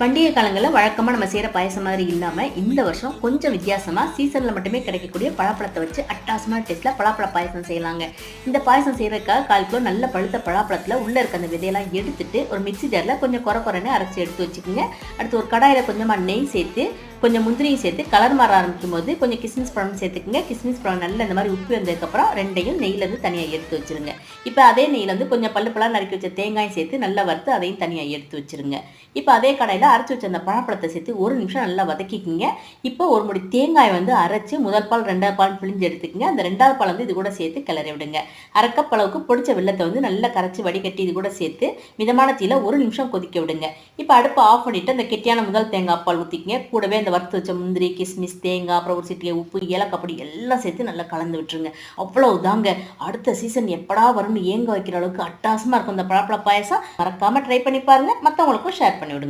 பண்டிகை காலங்களில் வழக்கமாக நம்ம செய்கிற பாயசம் மாதிரி இல்லாமல் இந்த வருஷம் கொஞ்சம் வித்தியாசமாக சீசனில் மட்டுமே கிடைக்கக்கூடிய பழப்பழத்தை வச்சு அட்டாசமான டேஸ்ட்டில் பலாப்பழ பாயசம் செய்யலாங்க. இந்த பாயசம் செய்கிறதுக்காக 1/4 கிலோ நல்ல பழுத்த பழாப்பழத்தில் உள்ளே இருக்க அந்த விதையெல்லாம் எடுத்துட்டு ஒரு மிக்ஸி ஜாரில் கொஞ்சம் குறைன்னு அரைச்சி எடுத்து வச்சுக்கோங்க. அடுத்து ஒரு கடாயில் கொஞ்சமாக நெய் சேர்த்து கொஞ்சம் முந்திரியும் சேர்த்து கலர் மாற ஆரம்பிக்கும் போது கொஞ்சம் கிஸ்மிஸ் பழம் சேர்த்துக்குங்க. கிஸ்மிஸ் பழம் நல்ல இந்த மாதிரி உப்பு வந்ததுக்கப்புறம் ரெண்டையும் நெய்யிலேருந்து தனியாக எடுத்து வச்சுருங்க. இப்போ அதே நெய்யில் வந்து கொஞ்சம் பல்லு நறுக்கி வச்ச தேங்காயும் சேர்த்து நல்லா வறுத்து அதையும் தனியாக எடுத்து வச்சுருங்க. இப்போ அதே கடாயில் அரைச்சி வச்ச அந்த பழப்பழத்தை சேர்த்து 1 நிமிஷம் நல்லா வதக்கிக்குங்க. இப்போ ஒரு முடி தேங்காய் வந்து அரைச்சி முதல் பால் 2வது பால் பிழிஞ்சு எடுத்துக்கங்க. அந்த 2வது பால் வந்து இது கூட சேர்த்து கிளறி விடுங்க. 1/2 கப் அளவுக்கு பொடிச்ச வெல்லத்தை வந்து நல்லா கரைச்சி வடிகட்டி இது கூட சேர்த்து மிதமான தீயில 1 நிமிஷம் கொதிக்க விடுங்க. இப்போ அடுப்பு ஆஃப் பண்ணிட்டு அந்த கெட்டியான முதல் தேங்காய் பால் ஊற்றிக்கங்க. கூடவே அந்த வறுத்து வச்ச முந்திரி, கிஸ்மிஸ், தேங்காய், அப்புறம் ஒரு சிட்டிகை உப்பு, ஏலக்காய் பொடி எல்லாம் சேர்த்து நல்லா கலந்து விட்டுருங்க. அவ்வளவுதாங்க. அடுத்த சீசன் எப்படா வரும்னு ஏங்க வைக்கிற அளவுக்கு அட்டாசமா இருக்கும் இந்த பழப்பழ பாயசம். மறக்காம ட்ரை பண்ணி பாருங்க. மற்றவங்களுக்கும் ஷேர் பண்ணி விடுங்க.